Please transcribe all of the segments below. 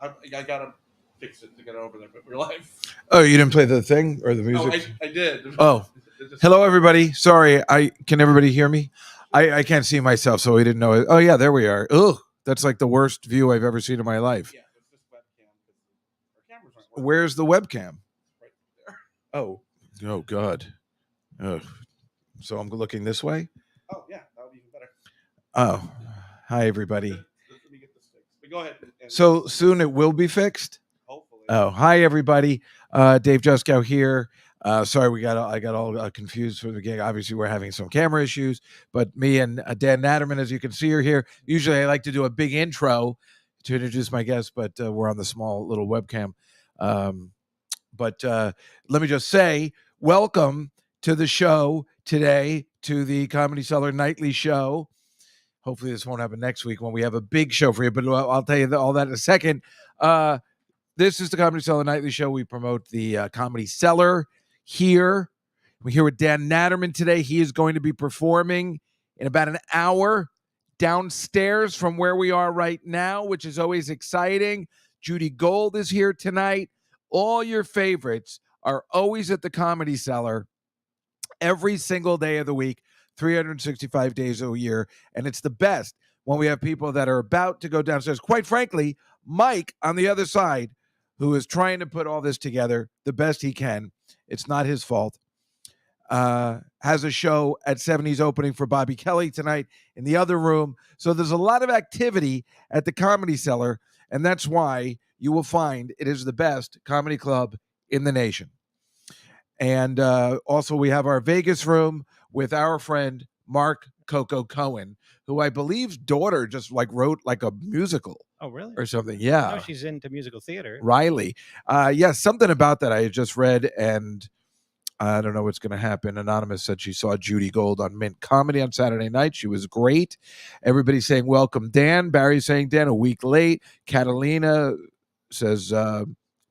I gotta fix it to get over there, but we're live. Oh, you didn't play the thing or the music? I did. Oh, hello everybody. Sorry, can everybody hear me? I can't see myself, so I didn't know it. Oh yeah, there we are. Ugh, that's like the worst view I've ever seen in my life. Yeah, it's this webcam. Our cameras aren't working. Where's the webcam? Right there. Oh God. Ugh. So I'm looking this way. Oh yeah, that would be even better. Oh, hi everybody. Let me get this fixed. But go ahead. So soon it will be fixed. Hopefully. Oh, hi everybody. Dave Juskow here. Sorry, I got all confused for the beginning. Obviously, we're having some camera issues, but me and Dan Natterman, as you can see, are here. Usually, I like to do a big intro to introduce my guests, but we're on the small little webcam. But let me just say, welcome to the show today, to the Comedy Cellar Nightly Show. Hopefully, this won't happen next week when we have a big show for you, but I'll tell you all that in a second. This is the Comedy Cellar Nightly Show. We promote the Comedy Cellar here. We're here with Dan Natterman today. He is going to be performing in about an hour downstairs from where we are right now, which is always exciting. Judy Gold is here tonight. All your favorites are always at the Comedy Cellar every single day of the week, 365 days a year. And it's the best when we have people that are about to go downstairs. Quite frankly, Mike on the other side, who is trying to put all this together the best he can. It's not his fault. Has a show at 70's opening for Bobby Kelly tonight in the other room. So there's a lot of activity at the Comedy Cellar, and that's why you will find it is the best comedy club in the nation. And also we have our Vegas room with our friend Mark Coco Cohen, who I believe's daughter just wrote a musical. Oh, really? Or something. Yeah. I know she's into musical theater. Riley. Yes, something about that I had just read, and I don't know what's going to happen. Anonymous said she saw Judy Gold on Mint Comedy on Saturday night. She was great. Everybody's saying, welcome, Dan. Barry's saying, Dan, a week late. Catalina says,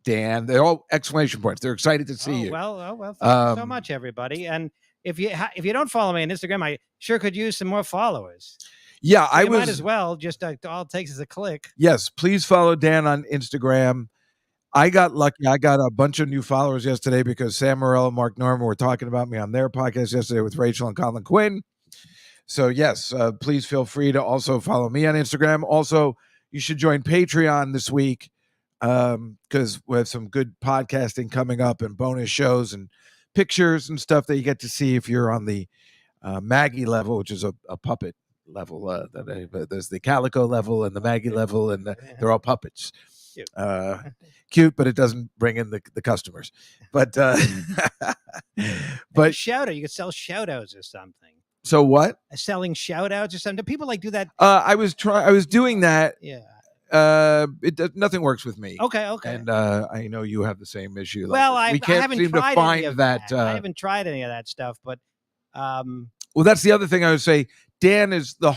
Dan. They're all exclamation points. They're excited to see you. Well, thank you so much, everybody. And if you don't follow me on Instagram, I sure could use some more followers. Yeah, so might as well. Just all it takes is a click. Yes, please follow Dan on Instagram. I got lucky. I got a bunch of new followers yesterday because Sam Morrell and Mark Norman were talking about me on their podcast yesterday with Rachel and Colin Quinn. So yes, please feel free to also follow me on Instagram. Also, you should join Patreon this week because we have some good podcasting coming up and bonus shows and pictures and stuff that you get to see if you're on the Maggie level, which is a puppet level. There's the Calico level and the Maggie level, and they're all puppets. Cute, but it doesn't bring in the customers. But but shout out, you could sell shout outs or something. So what? Selling shout outs or something. Do people do that? I was doing that. Yeah. Nothing works with me. Okay. And I know you have the same issue. Well, we can't haven't seem tried to find any of that. I haven't tried any of that stuff, but well, that's the other thing I would say. Dan is the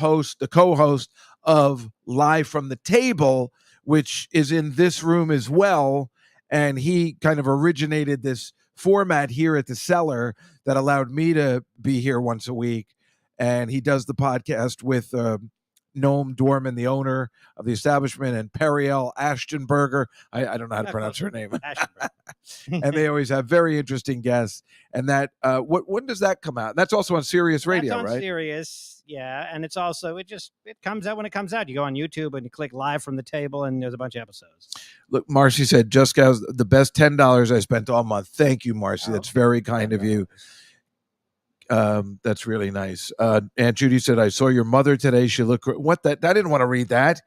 co-host of Live from the Table, which is in this room as well. And he kind of originated this format here at the Cellar that allowed me to be here once a week. And he does the podcast with Noam Dorman, the owner of the establishment, and Periel Ashtonberger. I don't know how to pronounce her name. And they always have very interesting guests. And that when does that come out? That's also on Sirius Radio, that's on right? Sirius, yeah. And it's also it comes out when it comes out. You go on YouTube and you click Live from the Table, and there's a bunch of episodes. Look, Marcy said, Juskow's the best $10 I spent all month. Thank you, Marcy. That's very kind of you. That's really nice. Aunt Judy said, I saw your mother today. She looked what that I didn't want to read that.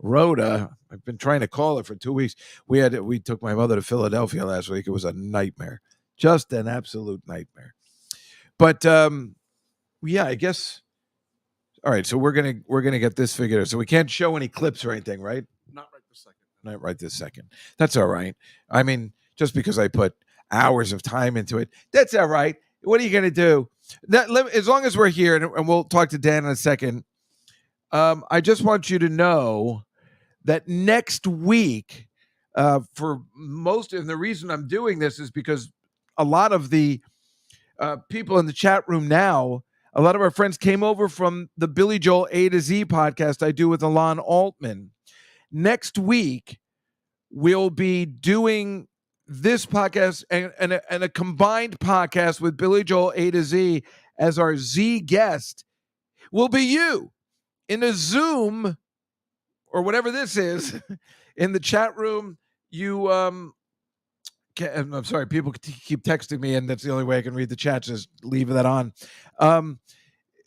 Rhoda, I've been trying to call her for 2 weeks. We took my mother to Philadelphia last week. It was a nightmare. Just an absolute nightmare. But yeah, I guess all right, so we're gonna get this figured out. So we can't show any clips or anything, right? Not right this second. Not right this second. That's all right. I mean, just because I put hours of time into it, that's all right. What are you going to do? As long as we're here, and we'll talk to Dan in a second, I just want you to know that next week, for most, and the reason I'm doing this is because a lot of the people in the chat room now, a lot of our friends came over from the Billy Joel A to Z podcast I do with Alon Altman. next week we'll be doing this podcast and a combined podcast with Billy Joel A to Z as our Z guest will be you in a Zoom or whatever this is in the chat room. You I'm sorry, people keep texting me, and that's the only way I can read the chat. Just leave that on.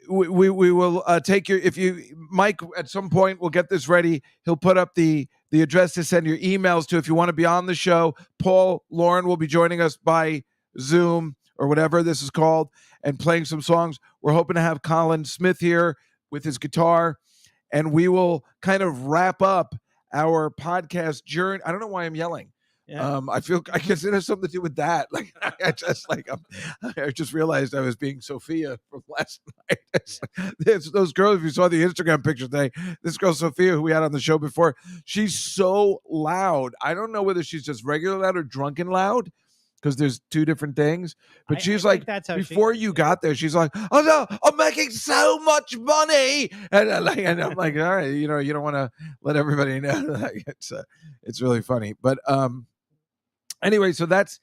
We will take your, if you, Mike, at some point we'll get this ready. He'll put up the address to send your emails to if you want to be on the show. Paul Lauren will be joining us by Zoom or whatever this is called and playing some songs. We're hoping to have Colin Smith here with his guitar, and we will kind of wrap up our podcast journey. I don't know why I'm yelling. Yeah. I guess it has something to do with that. Like I just realized I was being Sophia from last night. It's those girls, if you saw the Instagram picture today, this girl Sophia, who we had on the show before, she's so loud. I don't know whether she's just regular loud or drunken loud, because there's two different things. But she's like, before you got there, she's like, "Oh no, I'm making so much money," and I'm like, all right, you don't want to let everybody know. It's really funny, but anyway, so that's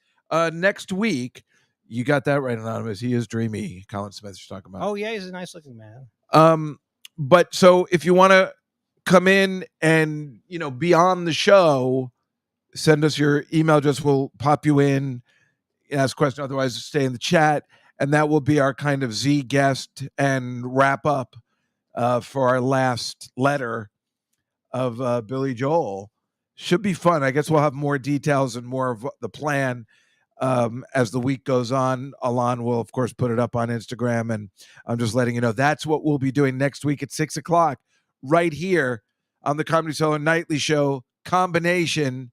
next week. You got that right, Anonymous. He is dreamy. Colin Smith, you're talking about. Oh yeah, he's a nice looking man. But so if you want to come in and be on the show, send us your email address. We'll pop you in, ask questions. Otherwise, stay in the chat, and that will be our kind of Z guest and wrap up for our last letter of Billy Joel. Should be fun. I guess we'll have more details and more of the plan as the week goes on. Alon will, of course, put it up on Instagram, and I'm just letting you know that's what we'll be doing next week at 6:00 right here on the Comedy Cellar Nightly Show combination.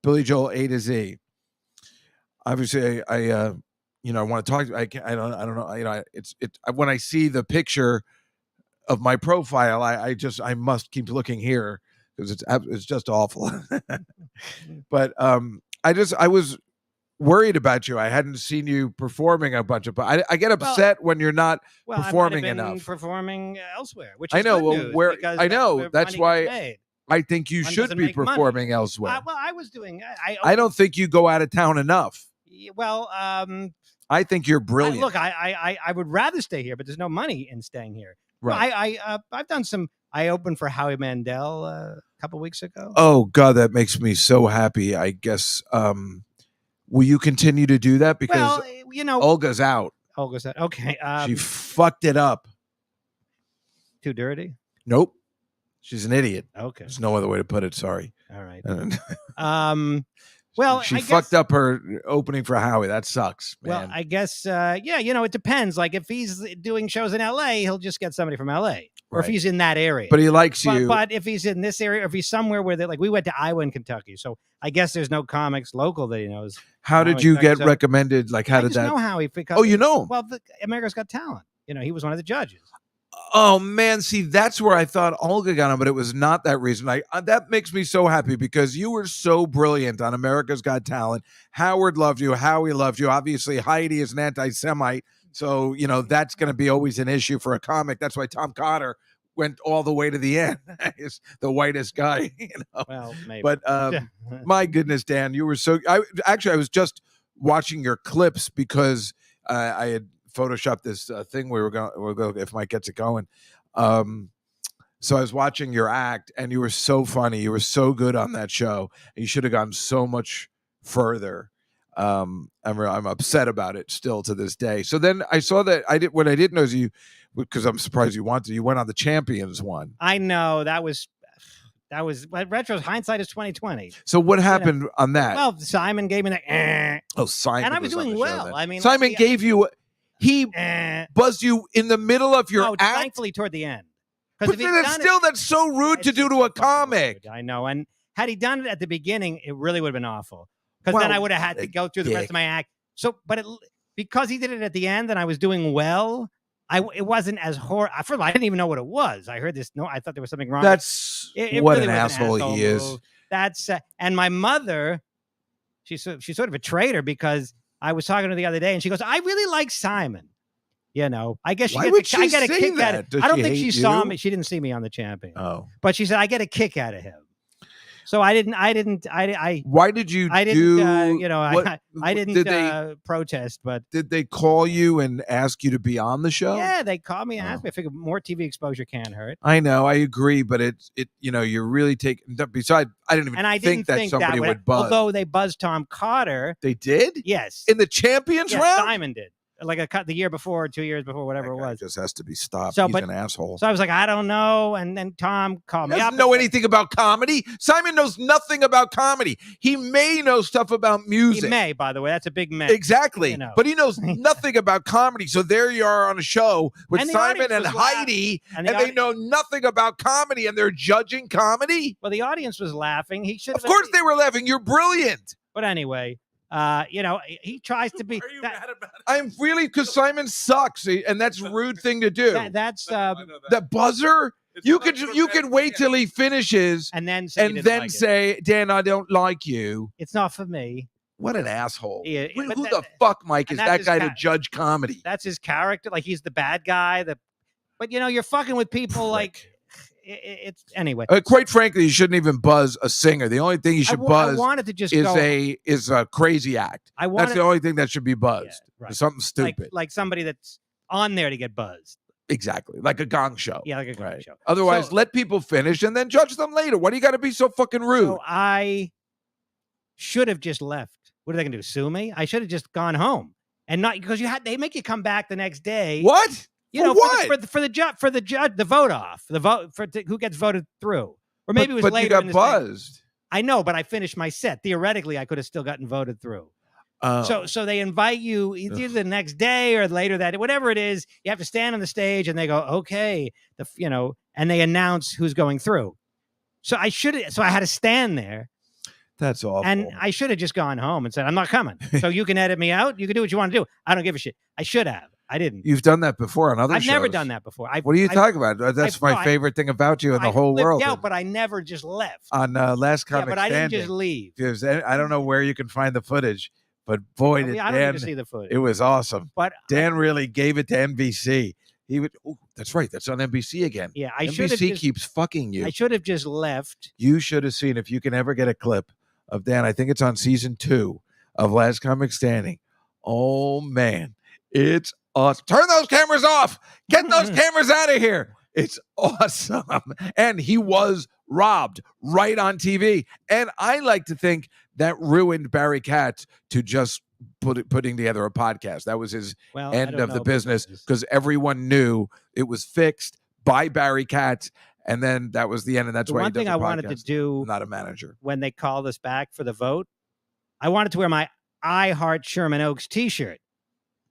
Billy Joel A to Z. Obviously, I want to talk. I don't know. It's when I see the picture of my profile, I must keep looking here because it's just awful. But I was worried about you. I hadn't seen you performing a bunch of. I get upset when you're not performing enough. Performing elsewhere, which I know. Good news, I know that's why. I think you should be performing elsewhere. Well, I was doing. I don't think you go out of town enough. Well, I think you're brilliant. Look, I would rather stay here, but there's no money in staying here. Right. I've done some. I opened for Howie Mandel a couple weeks ago. Oh God, that makes me so happy. I guess. Will you continue to do that? Because Olga's out. Olga's out. Okay. She fucked it up. Too dirty? Nope. She's an idiot. Okay. There's no other way to put it. Sorry. All right. Well, she fucked up her opening for Howie. That sucks, man. Well, I guess, it depends. Like if he's doing shows in LA, he'll just get somebody from LA, or if he's in that area. But he likes you. But if he's in this area, or if he's somewhere where we went to Iowa and Kentucky, so I guess there's no comics local that he knows. How did you get recommended? Like, how did that? I know Howie because. Oh, you know him. Well, America's Got Talent. He was one of the judges. Oh man, see, that's where I thought Olga got him, but it was not that reason. That makes me so happy because you were so brilliant on America's Got Talent. Howard loved you. Howie loved you. Obviously, Heidi is an anti-Semite, so that's going to be always an issue for a comic. That's why Tom Cotter went all the way to the end. He's the whitest guy. Well, maybe. But my goodness, Dan, you were so. I was just watching your clips because I had Photoshop this thing we'll go if Mike gets it going. So I was watching your act, and you were so funny. You were so good on that show. You should have gone so much further. I'm upset about it still to this day. So then I saw that what I didn't know is you, because I'm surprised you went on the Champions one. I know that was retro hindsight is 2020. So what happened on that? Well, Simon gave me that. Oh, Simon, and I was doing well. I mean, Simon gave you. He buzzed you in the middle of your act? Thankfully toward the end. But that's so rude to do to a comic. I know. And had he done it at the beginning, it really would have been awful. Because then I would have had to go through the rest of my act. So, because he did it at the end and I was doing well, it wasn't as horrible. First of all, I didn't even know what it was. I heard this. No, I thought there was something wrong. That's what really an asshole he is. That's and my mother, she's sort of a traitor because I was talking to her the other day, and she goes, "I really like Simon." I guess I get a kick at it. I don't think she saw me. She didn't see me on the Champion. Oh, but she said I get a kick out of him. So I didn't. Why did you I do? didn't. what, I didn't did they protest, but did they call you and ask you to be on the show? yeah, they called me and asked Oh. me. I figured more TV exposure can't hurt. I know, I agree, but you're really taking. Besides, I didn't even And I think didn't that somebody would buzz. Although they buzzed Tom Carter. They did? Yes. In the champions Yeah, round? Simon did. Like the year before, 2 years before, whatever That it guy was. just has to be stopped. So, He's but- an asshole. So I was like, I don't know. And then Tom called He me up. doesn't know anything about comedy. Simon knows nothing about comedy. He may know stuff about music. He may, by the way. That's a big may. Exactly. You know. But he knows nothing about comedy. So there you are on a show with And the Simon audience and was Heidi, And and the they know nothing about comedy, and they're judging comedy? Well, the audience was laughing. He should have. Of course they were laughing. You're brilliant. But anyway, he tries to be. Why are you that- mad about it? I'm really, because Simon sucks, and that's a rude thing to do. that's I know that. The buzzer, It's you not could prevent- wait yeah. till he finishes and then say he and didn't then like it. say, Dan, I don't like you. It's not for me. What an asshole. Yeah, Who but who that- the fuck, Mike, and is that's that his guy to cat. judge comedy? That's his character. Like he's the bad guy. But you're fucking with people like it's anyway. Quite frankly, you shouldn't even buzz a singer. The only thing you should I buzz wanted to just is go. a crazy act. I That's wanted the only thing that should be buzzed. Yeah, right. Something stupid. like somebody that's on there to get buzzed. Exactly. Like a gong show. Yeah, like a Right. show. Otherwise, So- let people finish and then judge them later. Why do you got to be so fucking rude? So I should have just left. What are they gonna do? Sue me? I should have just gone home and not because they make you come back the next day. What? You For know, what? for the judge, the vote off, the vote who gets voted through, or maybe it was but later. you got in the thing. buzzed. I know, but I finished my set. Theoretically, I could have still gotten voted through. Oh. So they invite you either the next day or later that whatever it is. You have to stand on the stage, and they go, okay, and they announce who's going through. So I had to stand there, That's awful. and I should have just gone home and said, I'm not coming. So you can edit me out. You can do what you want to do. I don't give a shit. I should have. I didn't. You've done that before on other I've shows. never done that before. What are you talking about? That's my favorite thing about you in the whole world. Yeah, but I never just left. On Last Yeah, Comic but I didn't Standing. just leave. I don't know where you can find the footage, but boy, I did don't need Dan, to see the footage. it was awesome. But Dan really gave it to NBC. He would. Oh, that's right. That's on NBC again. yeah, I should have NBC just. keeps fucking you. I should have just left. You should have seen, if you can ever get a clip of Dan. I think it's on season 2 of Last Comic Standing. Oh man, it's awesome. Turn those cameras off. Get those cameras out of here. It's awesome. And he was robbed right on TV. And I like to think that ruined Barry Katz to just putting together a podcast. That was his Well, I end don't of know the about business this. because everyone knew it was fixed by Barry Katz. And then that was the end. And that's The why one he does thing a I wanted to podcast. do I'm not a manager. when they called us back for the vote, I wanted to wear my I Heart Sherman Oaks T-shirt.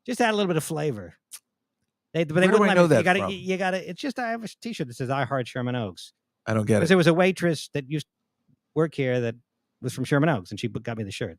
Just add a little bit of flavor. But they Where do wouldn't I let know me. that You gotta, from? you gotta. It's just I have a T-shirt that says I Heart Sherman Oaks I don't get because it. there was a waitress that used to work here that was from Sherman Oaks, and she got me the shirt.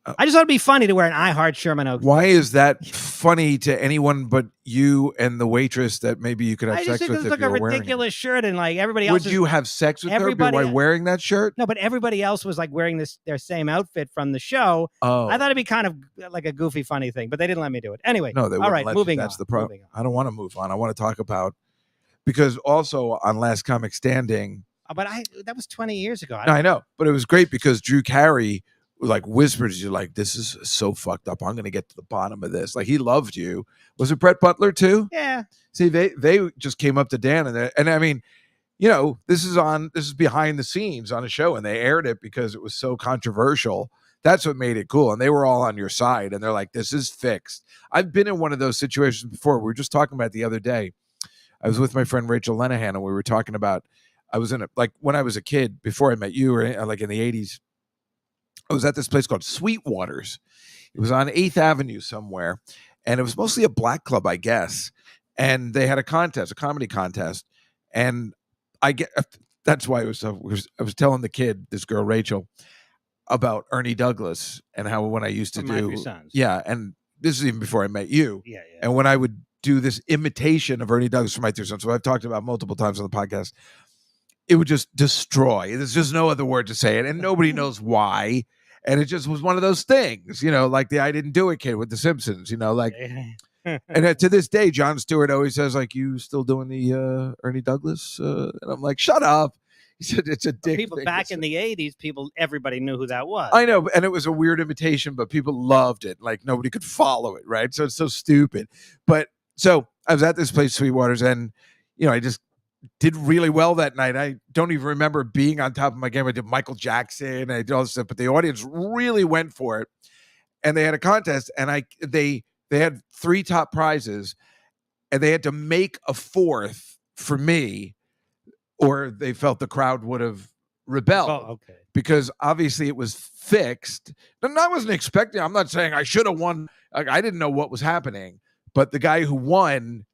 I just thought it'd be funny to wear an I Heart Sherman Oaks. Why is that funny to anyone but you and the waitress that maybe you could have I just sex think with it's if like you a were wearing it? ridiculous shirt, and like everybody else. Would you have sex with her everybody- by wearing that shirt? No, but everybody else was like wearing their same outfit from the show. Oh, I thought it'd be kind of like a goofy, funny thing, but they didn't let me do it. Anyway, no, they all wouldn't right, let you. moving That's on. the problem. moving on. I don't want to move on. I want to talk about because also on Last Comic Standing. But that was 20 years ago. I know, but it was great because Drew Carey like whispers you like, this is so fucked up. I'm going to get to the bottom of this. Like he loved you. Was it Brett Butler too? Yeah. See, they just came up to Dan and I mean, this is behind the scenes on a show and they aired it because it was so controversial. That's what made it cool. And they were all on your side and they're like, this is fixed. I've been in one of those situations before. We were just talking about it the other day. I was with my friend Rachel Lenahan and we were talking about, I was in when I was a kid before I met you or like in the 80s, I was at this place called Sweetwater's. It was on 8th Avenue somewhere. And it was mostly a black club, I guess. And they had a comedy contest. And that's why I was telling the kid, this girl, Rachel, about Ernie Douglas and how when I used to From My do. Three Sons. Yeah. And this is even before I met you. Yeah. And when I would do this imitation of Ernie Douglas from My Three Sons, so I've talked about multiple times on the podcast, it would just destroy. There's just no other word to say it. And nobody knows why. And it just was one of those things, like the I didn't do it kid with The Simpsons, and to this day, Jon Stewart always says, like, you still doing the Ernie Douglas? And I'm like, shut up. He said it's a dick People thing. back in the 80s, everybody knew who that was. I know, and it was a weird imitation, but people loved it. Like nobody could follow it, right? So it's so stupid. But so I was at this place, Sweetwater's, and I just did really well that night. I don't even remember being on top of my game. I did Michael Jackson, I did all this stuff, but the audience really went for it. And they had a contest, and they had 3 top prizes, and they had to make a 4th for me, or they felt the crowd would have rebelled. Oh, okay. Because obviously it was fixed. And I wasn't expecting. I'm not saying I should have won. I didn't know what was happening, but the guy who won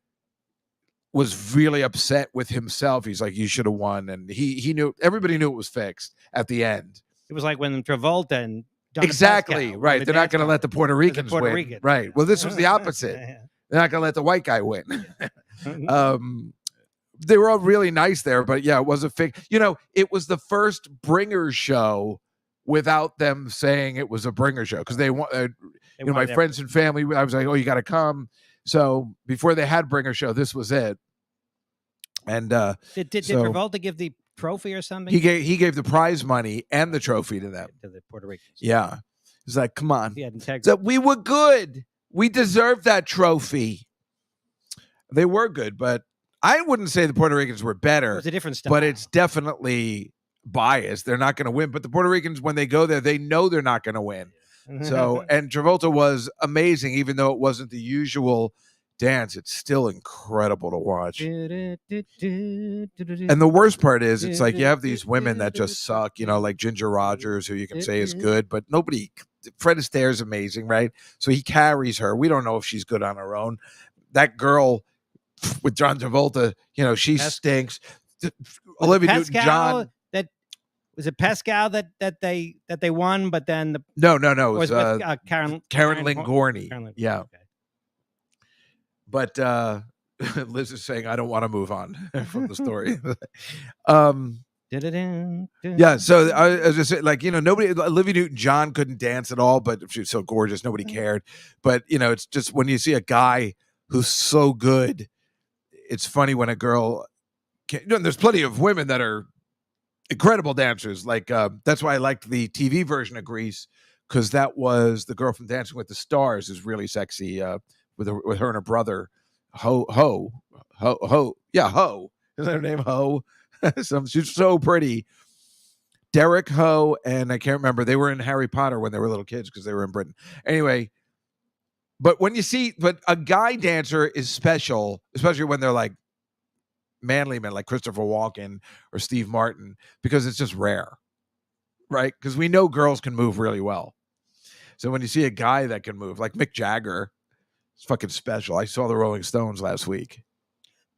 was really upset with himself. He's like, "You should have won," and he knew. Everybody knew it was fixed at the end. It was like when Travolta and Donna Exactly Pescow right. They're not going to let the Puerto Ricans Puerto win. Rican. Right. Well, this was the opposite. They're not going to let the white guy win. They were all really nice there, but yeah, it was a fake. It was the first Bringer show without them saying it was a Bringer show, because they want, my friends and family. I was like, "Oh, you got to come." So before they had Bringer show, this was it. And did Travolta give the trophy or something? He gave the prize money and the trophy to them, to the Puerto Ricans. Yeah, he's like, "Come on." He had integrity. So we were good. We deserved that trophy. They were good, but I wouldn't say the Puerto Ricans were better. It's a different style. But it's definitely biased. They're not going to win. But the Puerto Ricans, when they go there, they know they're not going to win. So, and Travolta was amazing, even though it wasn't the usual dance. It's still incredible to watch. And the worst part is, it's like you have these women that just suck, like Ginger Rogers, who you can say is good, but nobody. Fred Astaire is amazing, right? So he carries her. We don't know if she's good on her own. That girl with John Travolta, she stinks. Olivia Newton-John. Was it Pascal that they won, but then no, it was Karen Lynn Gorney. Yeah. Okay. But Liz is saying I don't want to move on from the story. Yeah, so I was just saying, nobody, Olivia Newton-John couldn't dance at all, but she was so gorgeous, nobody cared. But it's just when you see a guy who's so good, it's funny when a girl and there's plenty of women that are incredible dancers. That's why I liked the TV version of Grease, because that was the girl from Dancing with the Stars is really sexy, with her and her brother, Ho. Yeah, Ho. Isn't her name Ho? She's so pretty. Derek Ho, and I can't remember. They were in Harry Potter when they were little kids, because they were in Britain. Anyway, but a guy dancer is special, especially when they're like manly men, like Christopher Walken or Steve Martin, because it's just rare, right? Because we know girls can move really well. So when you see a guy that can move, like Mick Jagger, it's fucking special. I saw the Rolling Stones last week.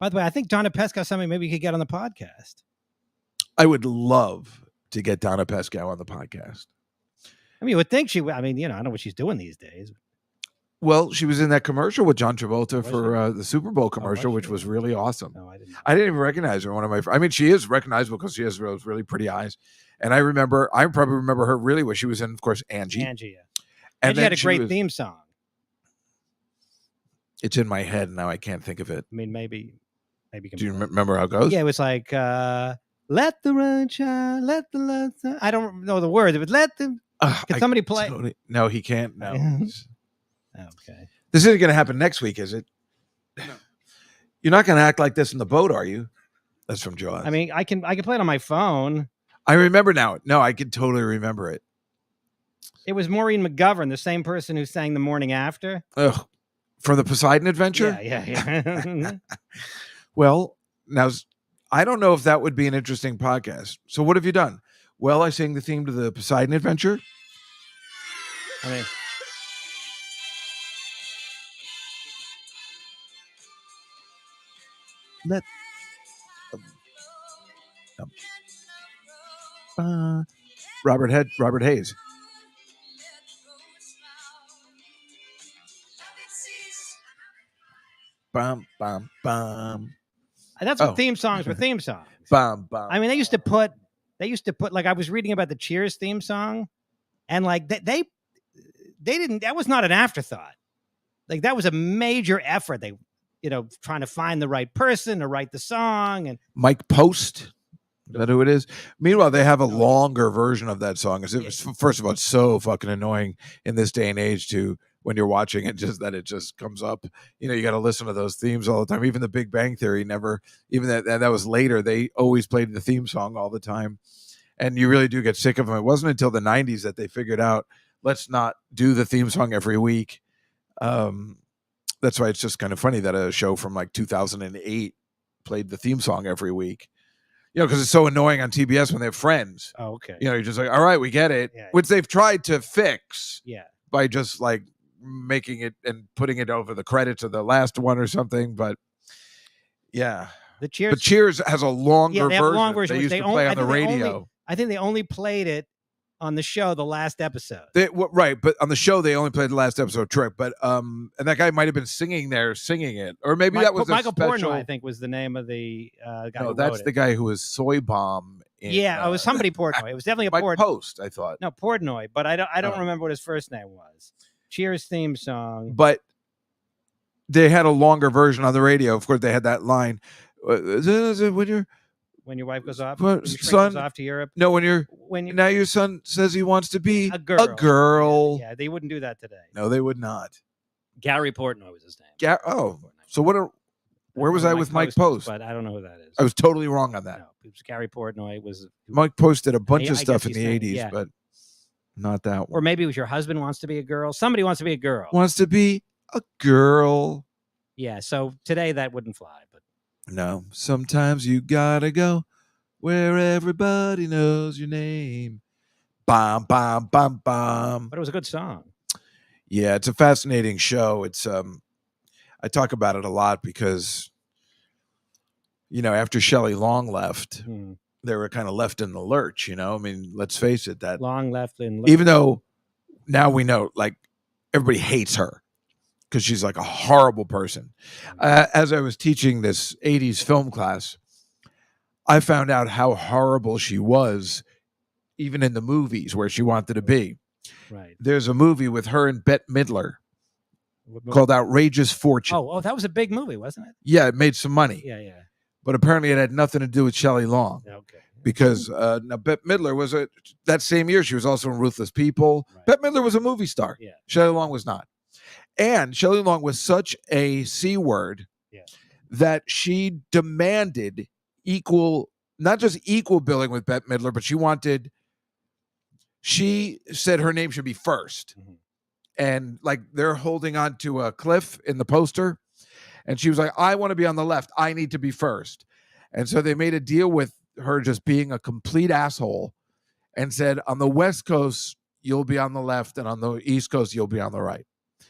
By the way, I think Donna Pescow, something maybe you could get on the podcast. I would love to get Donna Pescow on the podcast. I mean, you would think she would. I mean, I don't know what she's doing these days. Well, she was in that commercial with John Travolta for the Super Bowl commercial, which was really awesome. No, I didn't. I didn't even recognize her. She is recognizable because she has those really pretty eyes. And I probably remember her really well. She was in, of course, Angie. Angie, yeah. And she had a great theme song. It's in my head now. I can't think of it. I mean, maybe. Do you remember how it goes? Yeah, it was like, let the rain shine, let the light shine. I don't know the words, but let them. Can somebody play? No, he can't. No. Okay. This isn't going to happen next week, is it? No. You're not going to act like this in the boat, are you? That's from Jaws. I mean, I can play it on my phone. I remember now. No, I can totally remember it. It was Maureen McGovern, the same person who sang The Morning After. Ugh. From the Poseidon Adventure? Yeah. Well, now, I don't know if that would be an interesting podcast. So what have you done? Well, I sang the theme to the Poseidon Adventure. I mean... Robert Hayes. Bum, bum, bum. That's what theme songs were. Theme songs. Bum, bum. I mean, they used to put like, I was reading about the Cheers theme song, and like they didn't. That was not an afterthought. Like, that was a major effort. They, trying to find the right person to write the song, and Mike Post. Is that who it is? Meanwhile, they have a longer version of that song. First of all, it's so fucking annoying in this day and age to when you're watching it, just that it just comes up. You got to listen to those themes all the time. Even the Big Bang Theory even that was later. They always played the theme song all the time. And you really do get sick of them. It wasn't until the 90s that they figured out, let's not do the theme song every week. That's why it's just kind of funny that a show from like 2008 played the theme song every week. Because it's so annoying on TBS when they have Friends. Oh, okay. You're just like, all right, we get it. Yeah, which they've tried to fix by just like making it and putting it over the credits of the last one or something. But yeah. But Cheers has a longer version. Version. Long version they used to play on the radio. I think they only played it on the show the last episode. Right, but on the show they only played the last episode trick. But and that guy might have been singing it, or maybe that was Michael special... Portnoy, I think, was the name of the guy. No, that's the guy who was Soy Bomb. It was somebody Portnoy. It was definitely a Mike Post, I thought. No, Portnoy, but I don't remember what his first name was. Cheers theme song. But they had a longer version on the radio. Of course, they had that line. When your wife goes off, son goes off to Europe. No, now your son says he wants to be a girl. Yeah, they wouldn't do that today. No, they would not. Gary Portnoy was his name. So where was I with Mike Post? But I don't know who that is. I was totally wrong on that. No, it was Gary Portnoy. Mike Post did a bunch of stuff in the 80s, but not that one. Or maybe it was your husband wants to be a girl. Somebody wants to be a girl. Wants to be a girl. Yeah, so today that wouldn't fly, but no, sometimes you gotta go where everybody knows your name. Bam, bam, bam, bam. But it was a good song. Yeah, it's a fascinating show. It's I talk about it a lot because, after Shelley Long left, they were kind of left in the lurch. I mean, let's face it, that Long left in lurch. Even though now we know, like, everybody hates her because she's like a horrible person. As I was teaching this 80s film class, I found out how horrible she was, even in the movies where she wanted to be. Right. There's a movie with her and Bette Midler called Outrageous Fortune. Oh, that was a big movie, wasn't it? Yeah, it made some money. Yeah. But apparently it had nothing to do with Shelley Long. Okay. Because now Bette Midler was that same year, she was also in Ruthless People. Right. Bette Midler was a movie star. Yeah. Shelley Long was not. And Shelley Long was such a C word that she demanded not just equal billing with Bette Midler, but she said her name should be first. Mm-hmm. And like they're holding on to a cliff in the poster. And she was like, I want to be on the left. I need to be first. And so they made a deal with her just being a complete asshole and said, on the West Coast, you'll be on the left. And on the East Coast, you'll be on the right.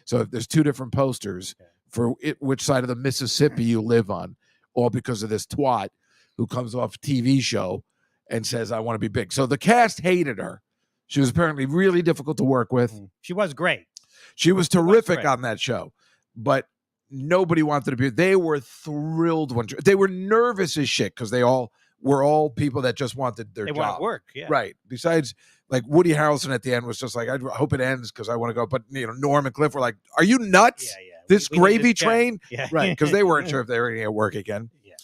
So if there's two different posters for which side of the Mississippi you live on, all because of this twat who comes off a TV show and says, I want to be big. So the cast hated her. She was apparently really difficult to work with. She was great. She was terrific on that show, but nobody wanted to be. They were thrilled when they were nervous as shit because they all were all people that just wanted their job. They want to work, yeah. Right. Besides, like Woody Harrelson at the end was just like, I hope it ends because I want to go. But Norm and Cliff were like, are you nuts? Yeah. This gravy train? Yeah. Right. Because they weren't sure if they were going to get work again. Yeah.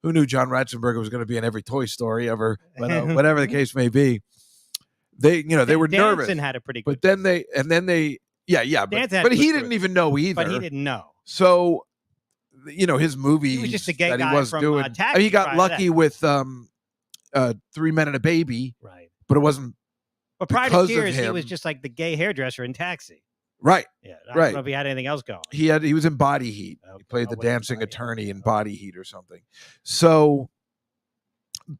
Who knew John Ratzenberger was going to be in every Toy Story ever? But whatever the case may be, they were nervous. Danson had a pretty good. But then they. But he didn't even know either. But he didn't know. So, his movie he was just a gay that guy he was from, doing. Taxi he got lucky with 3 Men and a Baby, right? But it wasn't. But prior to Cheers, he was just like the gay hairdresser in Taxi. Right. Yeah. I don't know if he had anything else going. He was in Body Heat. Okay. He played the dancing attorney in Body Heat or something. So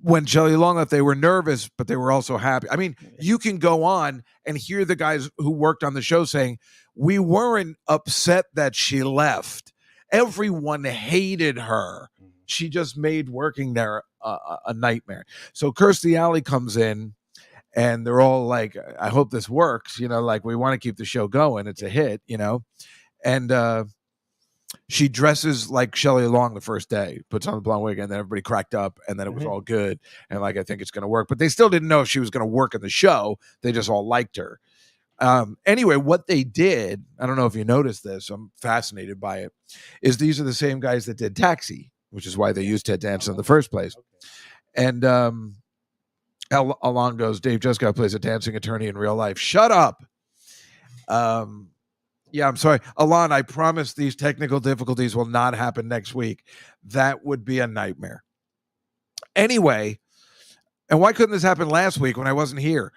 when Shelley Long left, they were nervous, but they were also happy. I mean, you can go on and hear the guys who worked on the show saying, we weren't upset that she left. Everyone hated her. She just made working there a nightmare. So Kirstie Alley comes in and they're all like, I hope this works. Like we want to keep the show going. It's a hit, and she dresses like Shelley Long the first day, puts on the blonde wig, and then everybody cracked up, and then it was all good. And like, I think it's going to work. But they still didn't know if she was going to work in the show. They just all liked her. Anyway, what they did, I don't know if you noticed this, I'm fascinated by it, is these are the same guys that did Taxi, which is why they used Ted Danson in the first place. And Alon goes, Dave Juskow plays a dancing attorney in real life. Shut up. Yeah, I'm sorry. Alon, I promise these technical difficulties will not happen next week. That would be a nightmare. Anyway, and why couldn't this happen last week when I wasn't here?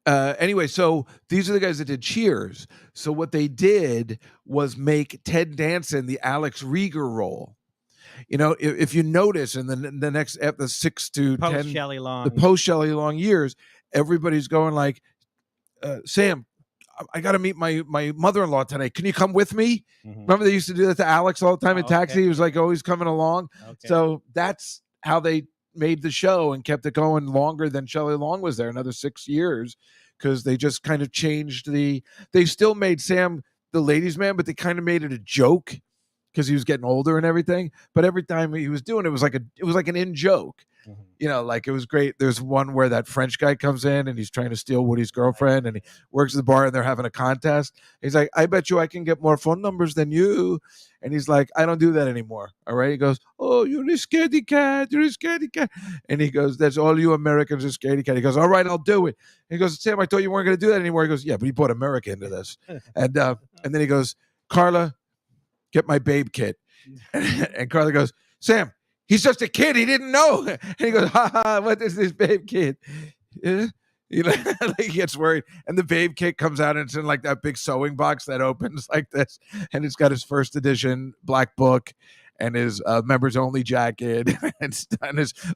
Anyway, so these are the guys that did Cheers. So what they did was make Ted Danson the Alex Rieger role. You know, if you notice in the next the 6 to Post 10 Shelley Long, the post Shelley Long years, everybody's going like, Sam, I got to meet my mother-in-law tonight. Can you come with me? Mm-hmm. Remember they used to do that to Alex all the time in Taxi? Okay. He was like always coming along. Okay. So that's how they made the show and kept it going longer than Shelley Long was there, another 6 years, because they just kind of changed they still made Sam the ladies' man, but they kind of made it a joke because he was getting older and everything. But every time he was doing it, it was like an in joke. Mm-hmm. You know, like it was great. There's one where that French guy comes in and he's trying to steal Woody's girlfriend, and he works at the bar and they're having a contest. He's like, I bet you I can get more phone numbers than you. And he's like, I don't do that anymore. All right. He goes, oh, you're a scaredy cat. You're a scaredy cat. And he goes, that's all you Americans are scaredy cat. He goes, all right, I'll do it. And he goes, Sam, I thought you weren't going to do that anymore. He goes, yeah, but he brought America into this. And then he goes, Carla, get my babe kit. And Carla goes, Sam, he's just a kid. He didn't know. And he goes, ha ha, what is this babe kid? You know, like he gets worried. And the babe kit comes out and it's in like that big sewing box that opens like this. And it's got his first edition black book and his members only jacket and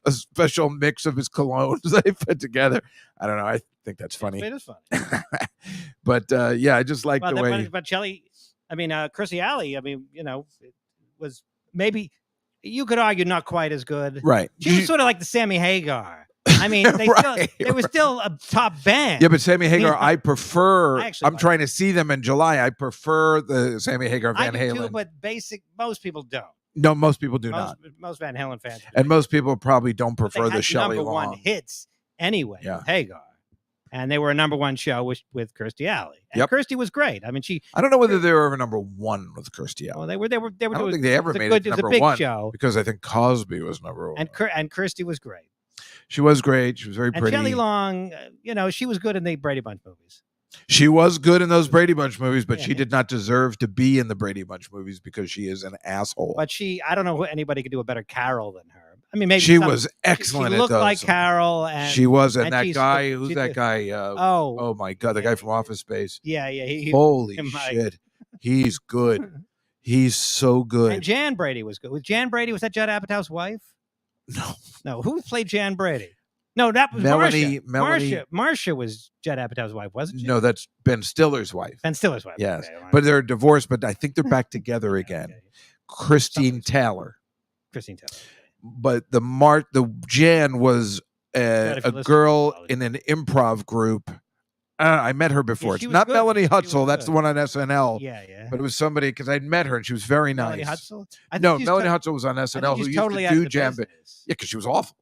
a special mix of his colognes they put together. I don't know. I think that's funny. It is funny. But yeah, I just like the way. But Shelley, Chrissy Alley, you know, it was maybe you could argue not quite as good. Right. She was sort of like the Sammy Hagar. I mean, they were still a top band. Yeah, but Sammy Hagar, I prefer. I'm like trying to see them in July. I prefer the Sammy Hagar Van I do Halen. too, but most people don't. No, most people do not. Most Van Halen fans. And most people probably don't prefer the Shelley number Long. one hits anyway. Yeah. With Hagar. And they were a number one show with Kirstie Alley. And Yep. Kirstie was great. I mean, I don't know whether they were ever number one with Kirstie Alley. Well, they were. I don't think they ever made it number It was a big one show because I think Cosby was number one. and Kirstie was great. She was great. She was very And pretty. Shelley Long, she was good in the Brady Bunch movies. She was good in those Brady Bunch movies, but Yeah. she did not deserve to be in the Brady Bunch movies because she is an asshole. But I don't know who anybody could do a better Carol than her. I mean, maybe she was excellent. She looked at those. like Carol, and she was, and that she's- guy. Who's she that did- guy? Oh my God, the guy from Office Space. Yeah. Holy Mike. shit, he's good. He's so good. And Jan Brady was good. Was Jan Brady? Was that Judd Apatow's wife? No. Who played Jan Brady? No, that was Melanie. Marcia was Judd Apatow's wife, wasn't she? No, that's Ben Stiller's wife. Ben Stiller's wife. Yes, Okay, but they're divorced. But I think they're back together again. Okay. Christine Taylor. Christine Taylor. But the Jan was a girl in an improv group. I met her before. she It's was not good. Melanie She was Hutzel. That's the good. one on SNL. Yeah. But it was somebody because I'd met her and she was very nice. Melanie Hutzel? No, Melanie Hutzel was on SNL who used to do Jan Brady. Yeah, because she was awful.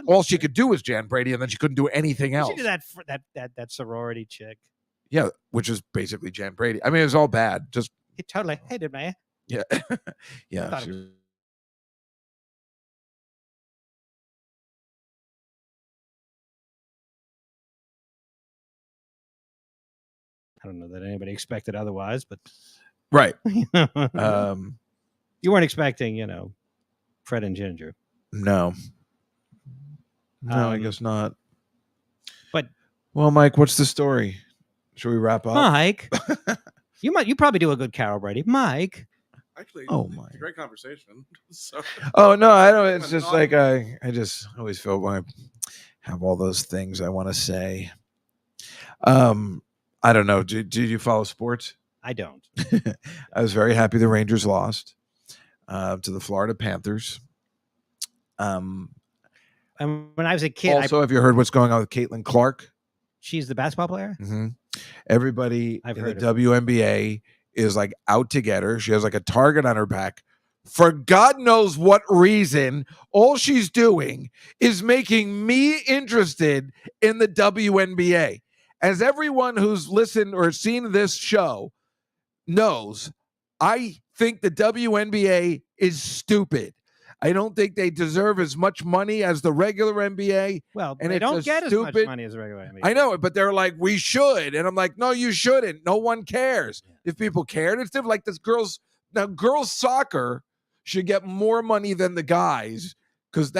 All she could do was Jan Brady, and then she couldn't do anything else. She did that sorority chick. Yeah, which is basically Jan Brady. I mean, it was all bad. Just He totally hated me. yeah, yeah. thought it I don't know that anybody expected otherwise, but Right. you weren't expecting, Fred and Ginger. No. No, I guess not. But well, Mike, what's the story? Should we wrap up? Mike, you probably do a good Carol Brady. Mike. Actually, my! It's a great conversation. So, Oh no, I don't. It's just like I just always feel when I have all those things I want to say. I don't know. Do you follow sports? I don't. I was very happy the Rangers lost to the Florida Panthers. And when I was a kid, Also, have you heard what's going on with Caitlin Clark? she's the basketball player. Mm-hmm. Everybody I've in the heard of WNBA is like out to get her. She has like a target on her back. For God knows what reason, all she's doing is making me interested in the WNBA. As everyone who's listened or seen this show knows, I think the WNBA is stupid. I don't think they deserve as much money as the regular NBA. Well, and they don't get as much money as the regular NBA. I know it, but they're like, we should. And I'm like, no, you shouldn't. No one cares. If people cared, it's different. Like this girls soccer should get more money than the guys because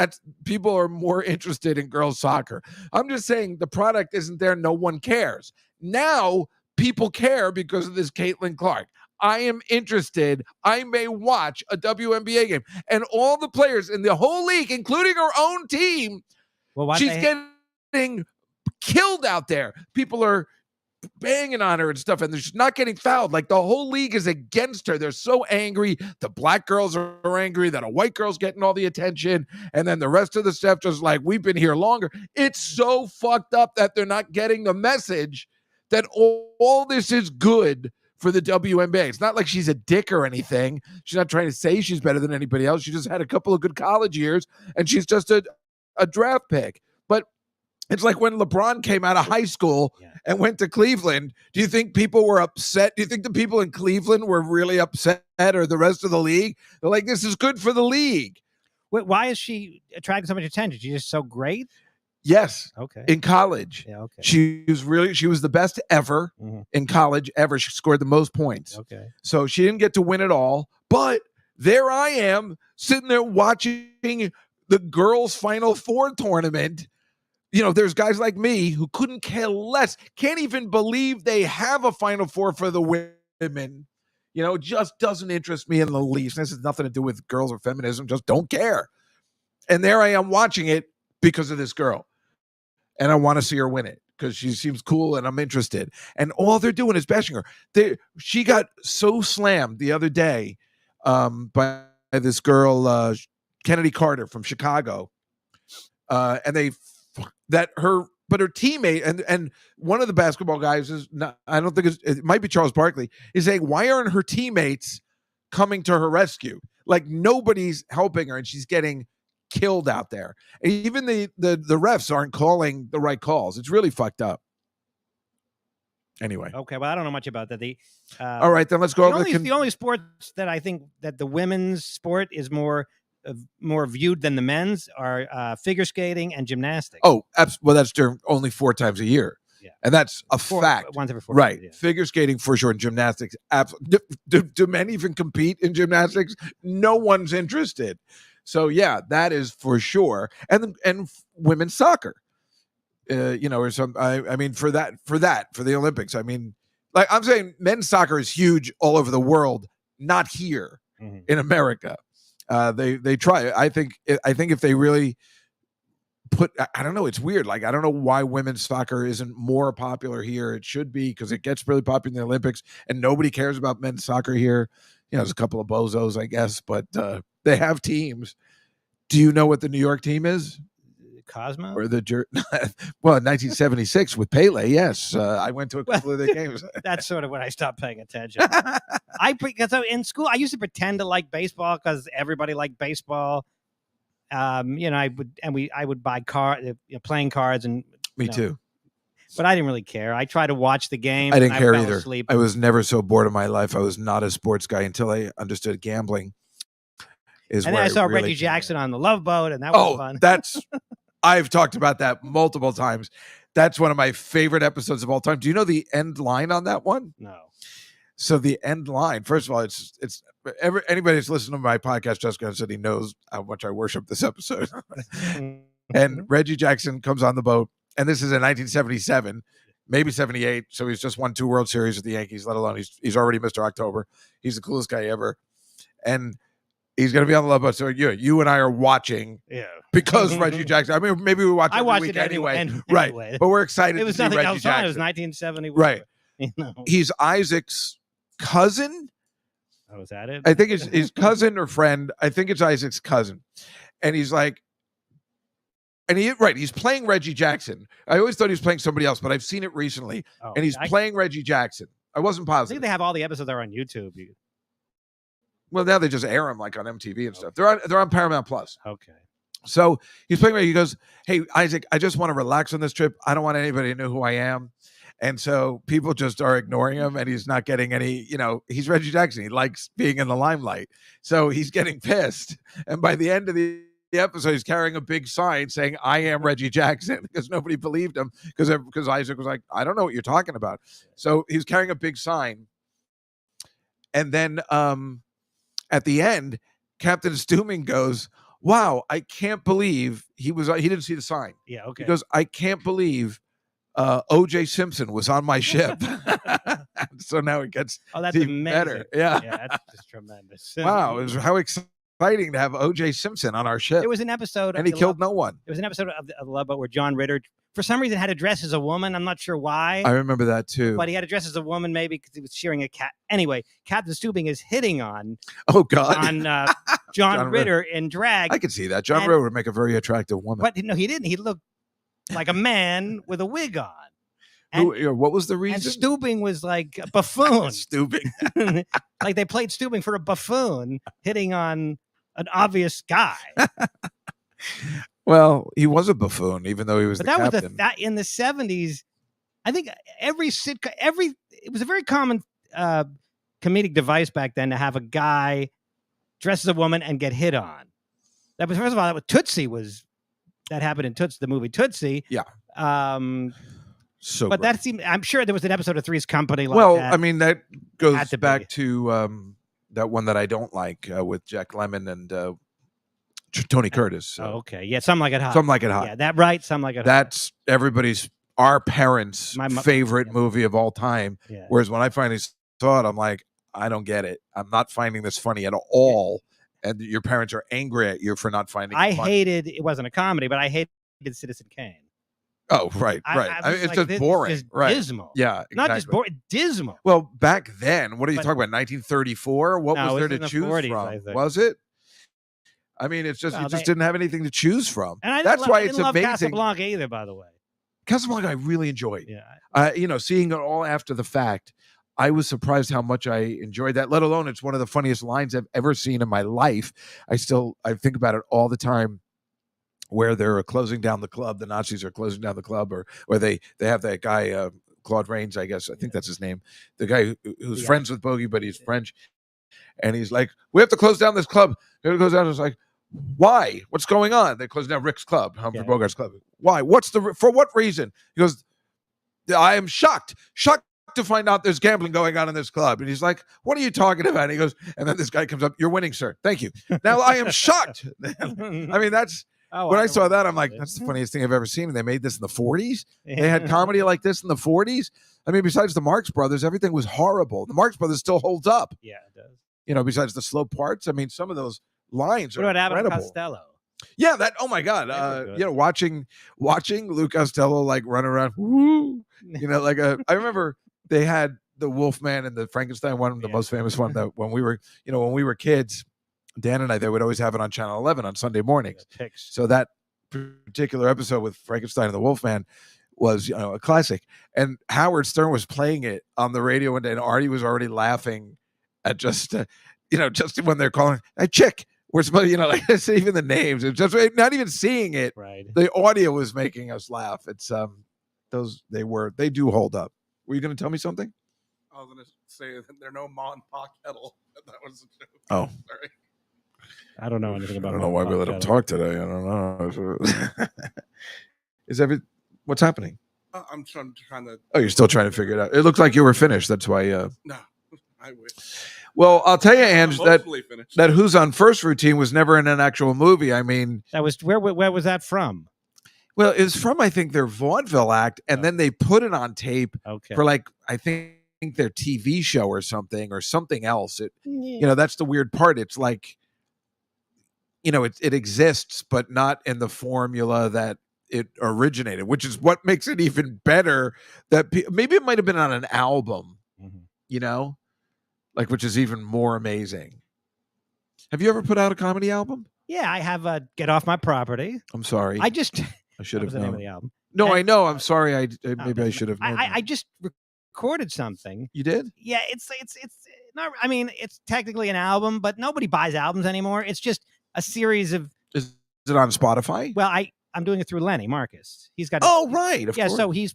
people are more interested in girls soccer. I'm just saying the product isn't there. No one cares. Now people care because of this Caitlin Clark. I am interested. I may watch a WNBA game. And all the players in the whole league, including her own team, she's getting killed out there. People are banging on her and stuff, and she's not getting fouled. Like the whole league is against her. They're so angry. The black girls are angry that a white girl's getting all the attention, and then the rest of the staff just like, we've been here longer. It's so fucked up that they're not getting the message that all this is good for the WNBA. It's not like she's a dick or anything. She's not trying to say she's better than anybody else. She just had a couple of good college years, and she's just a draft pick. But it's like when LeBron came out of high school and went to Cleveland. Do you think people were upset? Do you think the people in Cleveland were really upset, or the rest of the league? They're like, this is good for the league. Wait, why is she attracting so much attention? She's just so great? Yes. Okay. In college. Yeah, okay. She was the best ever in college ever. She scored the most points. Okay. So she didn't get to win it all, but there I am sitting there watching the girls' Final Four tournament. You know, there's guys like me who couldn't care less, can't even believe they have a Final Four for the women. You know, it just doesn't interest me in the least. This has nothing to do with girls or feminism, just don't care. And there I am watching it because of this girl. And I want to see her win it because she seems cool and I'm interested. And all they're doing is bashing her. She got so slammed the other day by this girl, Kennedy Carter from Chicago. And her teammate and one of the basketball guys is not, I don't think it might be Charles Barkley, is saying, why aren't her teammates coming to her rescue? Like nobody's helping her and she's getting killed out there. And even the refs aren't calling the right calls. It's really fucked up. Anyway. Okay, well, I don't know much about that. All right, then let's go over the only sports that I think that the women's sport is more viewed than the men's are figure skating and gymnastics. Oh, well, that's only 4 times a year. Yeah. And that's a fact. Once every 4 right. Years, yeah. Figure skating for sure. And gymnastics. Do men even compete in gymnastics? No one's interested. So yeah, that is for sure. And women's soccer, or some. I mean, for the Olympics. I mean, like I'm saying, men's soccer is huge all over the world, not here in America. They try. I think if they really put, I don't know. It's weird. Like I don't know why women's soccer isn't more popular here. It should be because it gets really popular in the Olympics, and nobody cares about men's soccer here. You know, there's a couple of bozos, I guess, but they have teams. Do you know what the New York team is? Cosmo? Or well, in 1976 with Pele, yes. I went to a couple of their games. That's sort of when I stopped paying attention. Because in school, I used to pretend to like baseball because everybody liked baseball. I would buy playing cards and me too. But I didn't really care. I tried to watch the game. I didn't care either. Asleep. I was never so bored in my life. I was not a sports guy until I understood gambling. And then I saw Reggie Jackson on the Love Boat, and that was fun. I've talked about that multiple times. That's one of my favorite episodes of all time. Do you know the end line on that one? No. So the end line, first of all, it's anybody that's listened to my podcast, Juskow, said he knows how much I worship this episode. And Reggie Jackson comes on the boat. And this is in 1977, maybe 78. So he's just won 2 World Series with the Yankees, let alone he's already Mr. October. He's the coolest guy ever. And he's going to be on the Love Boat. So you and I are watching because Reggie Jackson. I mean, maybe we watch every week anyway. Right. But we're excited to see Reggie Jackson. It was 1971. Right. He's Isaac's cousin. Oh, is that it? I think it's his cousin or friend. I think it's Isaac's cousin. And he's like, he's playing Reggie Jackson. I always thought he was playing somebody else, but I've seen it recently. And he's playing Reggie Jackson. I wasn't positive. I think they have all the episodes there on YouTube. Well, now they just air them like on MTV and stuff. They're on Paramount Plus. Okay. So he's playing Reggie. He goes, "Hey, Isaac, I just want to relax on this trip. I don't want anybody to know who I am." And so people just are ignoring him, and he's not getting any, he's Reggie Jackson. He likes being in the limelight. So he's getting pissed. And by the end of the episode, he's carrying a big sign saying, "I am Reggie Jackson," because nobody believed him, because Isaac was like, "I don't know what you're talking about." So he was carrying a big sign. And then at the end, Captain Stooming goes, "Wow, I can't believe he didn't see the sign." Yeah, okay. He goes, "I can't believe O.J. Simpson was on my ship." So now it gets that's even amazing. better. Yeah. Yeah, that's just tremendous. Wow, how exciting to have O.J. Simpson on our ship. There was an episode, and he killed no one. There was an episode of the Love Boat where John Ritter, for some reason, had to dress as a woman. I'm not sure why. I remember that too. But he had to dress as a woman, maybe because he was shearing a cat. Anyway, Captain Stooping is hitting on John Ritter in drag. I could see that. John Ritter would make a very attractive woman. But no, he didn't. He looked like a man with a wig on. What was the reason? And Stooping was like a buffoon. Stooping. Like they played Stooping for a buffoon hitting on an obvious guy. Well, he was a buffoon, even though he was captain. Was in the 70s. I think it was a very common comedic device back then to have a guy dress as a woman and get hit on. That was, first of all, that was Tootsie that happened in Tootsie, the movie Tootsie. Yeah. But that seemed, I'm sure there was an episode of Three's Company like that. I mean, that goes back to that one that I don't like with Jack Lemmon and Tony Curtis. Okay. Yeah, Something Like It Hot. Something Like It Hot. Yeah, that right. Something Like It Hot. That's our parents' favorite movie of all time. Yeah. Whereas when I finally saw it, I'm like, I don't get it. I'm not finding this funny at all. And your parents are angry at you for not finding it funny. It wasn't a comedy, but I hated Citizen Kane. Oh, right. It's just boring. Just right. Dismal. Yeah, exactly. Not just boring, dismal. Well, back then, what are you talking about? 1934? What was there to choose 40s, from? Was it? I mean, it's just you just didn't have anything to choose from. And that's why it's amazing. I didn't love Casablanca either, by the way. Casablanca, I really enjoyed. Yeah. Seeing it all after the fact, I was surprised how much I enjoyed that. Let alone, it's one of the funniest lines I've ever seen in my life. I think about it all the time. Where they're closing down the club, the Nazis are closing down the club, or they have that guy Claude Rains, I guess. I think that's his name. The guy who's friends with Bogey, but he's French, and he's like, "We have to close down this club." It goes down. It's like, why? What's going on? They close down Rick's club, Humphrey Bogart's club. Why? For what reason? He goes, "I am shocked to find out there's gambling going on in this club." And he's like, "What are you talking about?" And he goes, and then this guy comes up, "You're winning, sir. Thank you." Now I am shocked. I mean, that's. When I saw that, I'm like, that's the funniest thing I've ever seen. And they made this in the 40s. They had comedy like this in the 40s. I mean, besides the Marx Brothers, everything was horrible. The Marx Brothers still holds up. Yeah, it does. Besides the slow parts. I mean, some of those lines are incredible. Abbott and Costello? Yeah, oh my God. Watching Lou Costello like run around, woo, I remember they had the Wolfman and the Frankenstein one, the most famous one that when we were kids, Dan and I, they would always have it on Channel 11 on Sunday mornings. So that particular episode with Frankenstein and the Wolfman was, a classic. And Howard Stern was playing it on the radio one day, and Artie was already laughing at just when they're calling, "Hey, chick." We're supposed, like even the names. It's just not even seeing it. Right. The audio was making us laugh. It's they do hold up. Were you going to tell me something? I was going to say that they're no Ma and Pa kettle. That was a joke. Oh, sorry. I don't know anything about. I don't know why we let him talk today. I don't know. What's happening? I'm trying to. Oh, you're still trying to figure it out. It looked like you were finished. That's why. No, I wish. Well, I'll tell you, Ange, that Who's on First routine was never in an actual movie. I mean, that was where was that from? Well, it was from, I think, their vaudeville act, and then they put it on tape for I think their TV show or something else. That's the weird part. It's like, it exists, but not in the formula that it originated, which is what makes it even better. That maybe it might have been on an album, which is even more amazing. Have you ever put out a comedy album? Yeah, I have Get Off My Property. I'm sorry. I should have known. The album. No, I know. I'm sorry. I should have known. I just recorded something. You did? Yeah, it's not. I mean, it's technically an album, but nobody buys albums anymore. It's just a series of. Is it on Spotify? Well, I'm doing it through Lenny Marcus. He's got. Oh, right. Of course. So he's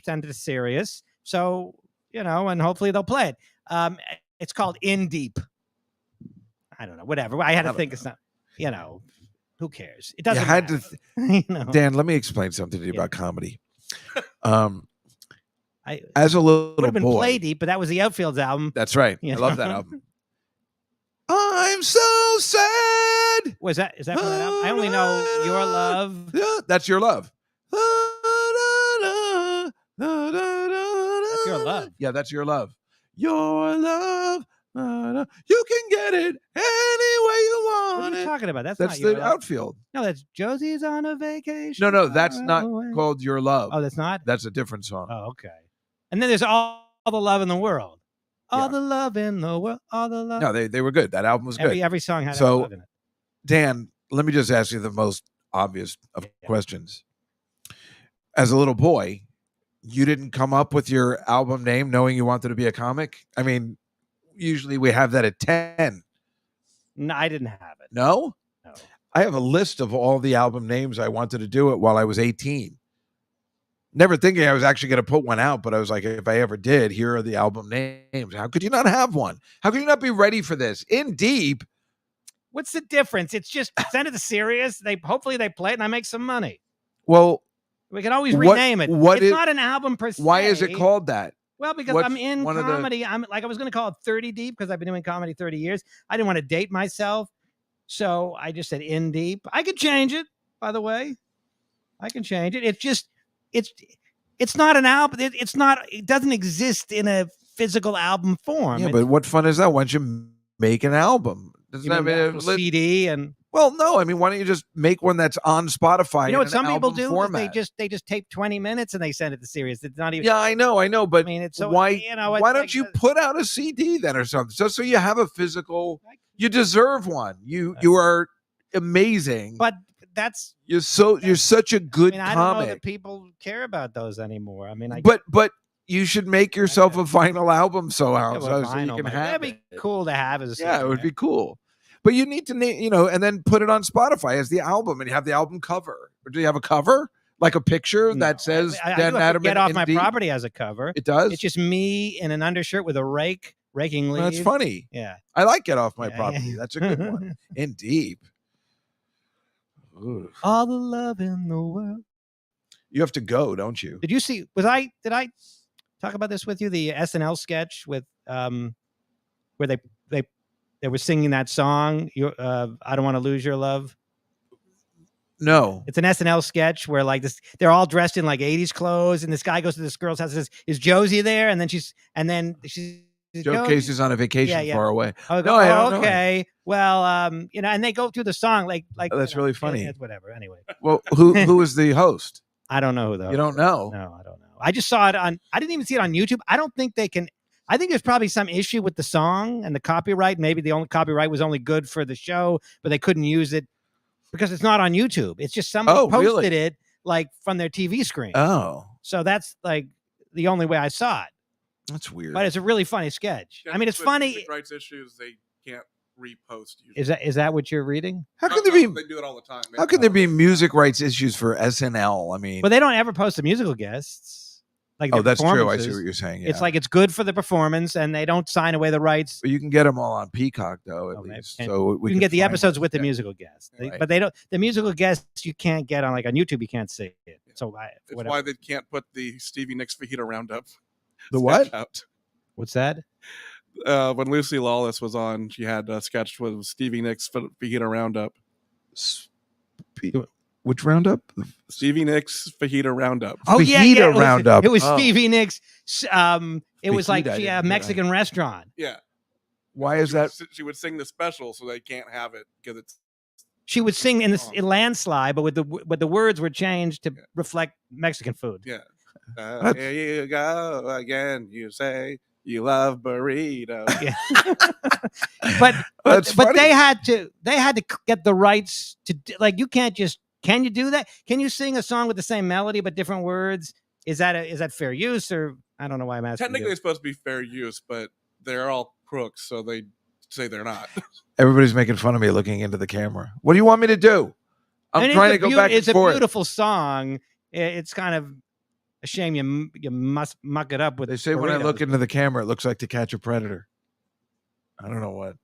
sent it to Sirius, So, and hopefully they'll play it. It's called In Deep. I don't know, whatever. I had to think of something, who cares? It doesn't matter. Dan, let me explain something to you about comedy. I As a little would have been boy, Play Deep, but that was the Outfields album. That's right. I love that album. I'm so sad. Is that from that album? I only know Your Love. Yeah, that's Your Love. That's Your Love. Yeah, that's Your Love. Your love. You can get it any way you want. What are you talking about? That's That's not Your the Love. Outfield. No, that's Josie's on a vacation. No, that's not called Your Love. Oh, that's not? That's a different song. Oh, okay. And then there's all the love in the world. All the love in the world. All the love. No, they were good. That album was good. Every song had So, love in it. Dan, let me just ask you the most obvious of questions. As a little boy, you didn't come up with your album name knowing you wanted to be a comic? I mean, usually we have that at 10. No, I didn't have it. No? No. I have a list of all the album names I wanted to do it while I was 18. Never thinking I was actually going to put one out, but I was like, if I ever did, here are the album names. How could you not have one? How could you not be ready for this? In Deep. What's the difference? It's just send it to Sirius. Hopefully they play it and I make some money. Well, we can always rename it. It's not an album per se. Why is it called that? Well, because I'm in comedy. I was going to call it 30 Deep because I've been doing comedy 30 years. I didn't want to date myself. So I just said In Deep. I could change it, by the way. I can change it. It's just, it's not an album. It doesn't exist in a physical album form. Yeah, but what fun is that? Why don't you make an album? Doesn't that mean a CD and... Well, no. I mean, why don't you just make one that's on Spotify? You know what some people do? Format? They just tape 20 minutes and they send it to Sirius. It's not even. Yeah, I know. But I mean, it's so, why? Why don't you put out a CD then or something? Just so you have a physical. You deserve one. You are amazing. But that's you're such a good comic. I don't know that people care about those anymore. I mean, but you should make yourself a vinyl album somehow so you can have that'd be cool to have as a it would be cool. But you need to name, and then put it on Spotify as the album, and you have the album cover. Or do you have a cover, like a picture that says Dan Natterman? Get Off My Property as a cover. It does. It's just me in an undershirt with a raking leaves. That's funny. Yeah, I like Get Off My Property. That's a good one. In Deep. Ooh. All the love in the world. You have to go, don't you? Did you see? Did I talk about this with you? The SNL sketch with where they were singing that song, I Don't Want to Lose Your Love. No. It's an SNL sketch where they're all dressed in like 80s clothes, and this guy goes to this girl's house and says, "Is Josie there?" And then she's Joe Casey's on a vacation far away. I don't know. Okay. Well, and they go through the song like that's really funny. Whatever. Anyway. Well, who is the host? I don't know who though. You don't know? No, I don't know. I just saw it I didn't even see it on YouTube. I don't think they can. I think there's probably some issue with the song and the copyright. Maybe the only copyright was only good for the show, but they couldn't use it because it's not on YouTube. It's just somebody posted it like from their TV screen. Oh. So that's like the only way I saw it. That's weird. But it's a really funny sketch. I mean, it's funny. Music rights issues, they can't repost. Usually. Is that what you're reading? How can there be? They do it all the time. How can there be music rights issues for SNL? I mean, but they don't ever post the musical guests. Like that's true. I see what you're saying. Yeah. It's like it's good for the performance, and they don't sign away the rights. But you can get them all on Peacock, though, at least. So we can get the episodes with the musical guests. Right. But they don't. The musical guests you can't get on on YouTube. You can't see it. So it's why they can't put the Stevie Nicks Fajita Roundup. The what? Out. What's that? When Lucy Lawless was on, she had a sketch with Stevie Nicks Fajita Roundup. Which roundup? Stevie Nicks Fajita Roundup. Oh Fajita Roundup. It was Stevie Nicks. It was like a Mexican restaurant. Yeah. Why is that? She would sing the special, so they can't have it because it's. She would sing in this landslide, but with the words were changed to reflect Mexican food. Yeah. Here you go again. You say you love burritos. Yeah. but they had to get the rights to you can't just. Can you do that? Can you sing a song with the same melody but different words? Is that fair use, or I don't know why I'm asking. Technically, it's supposed to be fair use, but they're all crooks, so they say they're not. Everybody's making fun of me looking into the camera. What do you want me to do? I'm trying to go back and forth. It's a beautiful song. It's kind of A shame you must muck it up with. They say burritos. when I look into the camera, it looks like To Catch a Predator. I don't know what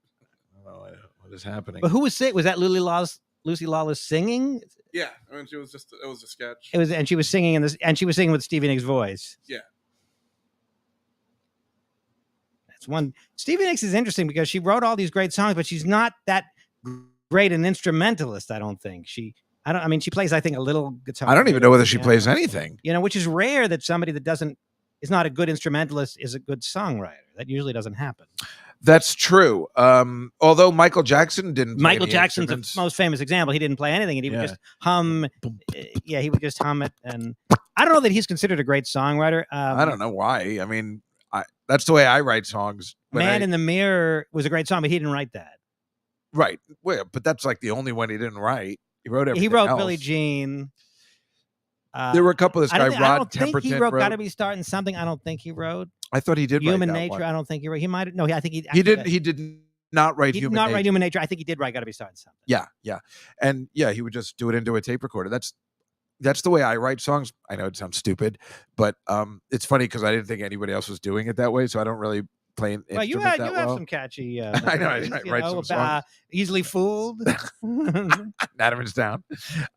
is happening. But who was sick? Was that Lucy Lawless singing? Yeah, I mean, it was a sketch. It was, and she was singing and she was singing with Stevie Nicks' voice. Yeah. That's one. Stevie Nicks is interesting because she wrote all these great songs, but she's not that great an instrumentalist. I don't think she plays, I think, a little guitar. I don't even know whether she plays anything. Which is rare that somebody that is not a good instrumentalist is a good songwriter. That usually doesn't happen. That's true. Although Michael Jackson didn't. Michael Jackson's the most famous example. He didn't play anything, and he would just hum. He would just hum it. And I don't know that he's considered a great songwriter. I don't know why. I mean, that's the way I write songs. Man in the Mirror was a great song, but he didn't write that. Right. Well, but that's like the only one he didn't write. He wrote everything. He wrote else. Billie Jean. There were a couple of this guy, Rod Temperton. I think he wrote Gotta Be Starting Something. I don't think he wrote. I thought he did Human write that Nature. one. I don't think he wrote. He might have. No, I think he did. He did not write Human Nature. Write Human Nature. I think he did write Gotta Be Starting Something. Yeah. And he would just do it into a tape recorder. That's the way I write songs. I know it sounds stupid, but it's funny because I didn't think anybody else was doing it that way, so I don't really play an instrument you have some catchy. I know. I write some songs. Easily Fooled. Natterman's Down,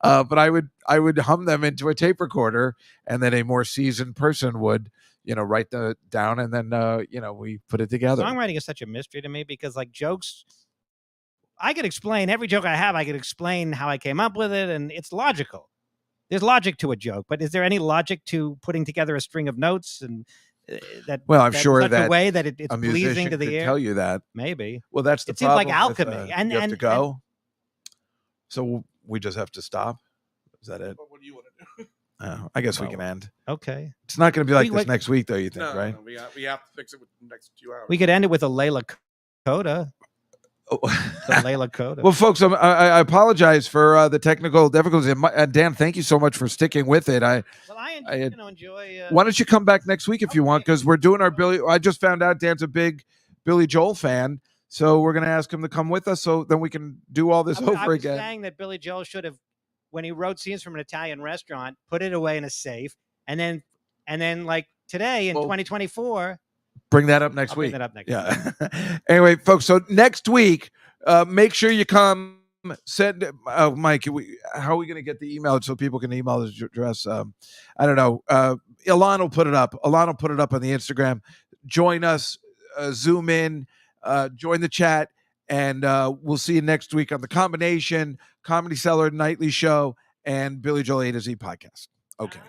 but I would hum them into a tape recorder, and then a more seasoned person would write the down, and then we put it together. Songwriting is such a mystery to me because like jokes, I could explain every joke I have. I could explain how I came up with it, and it's logical. There's logic to a joke, but is there any logic to putting together a string of notes and that? Well, I'm sure such that a way that it's a pleasing to the could ear. tell you that. Maybe. Well, that's the it seems problem. like alchemy, with, and you have and to go. So we just have to stop. Is that it? What do you want to do? I guess we can end. Okay. It's not going to be like this next week, though. You think, right? No, we have to fix it within the next 2 hours. We could end it with a Layla Coda. Layla Coda. Well, folks, I apologize for the technical difficulties. Dan, thank you so much for sticking with it. I enjoy. Why don't you come back next week if you want? Because we're doing our Billy. I just found out Dan's a big Billy Joel fan, so we're going to ask him to come with us, so then we can do all this over again. I was saying that Billy Joel should have, when he wrote scenes from an Italian restaurant, put it away in a safe, and then like today in 2024. Bring that up next week. Bring that up next week. Anyway, folks, so next week, make sure you come. Mike, how are we going to get the email so people can email the address? I don't know. Ilan will put it up. Ilan will put it up on the Instagram. Join us. Zoom in. Join the chat. And we'll see you next week on The Combination, Comedy Cellar Nightly Show, and Billy Joel A to Z podcast. Okay.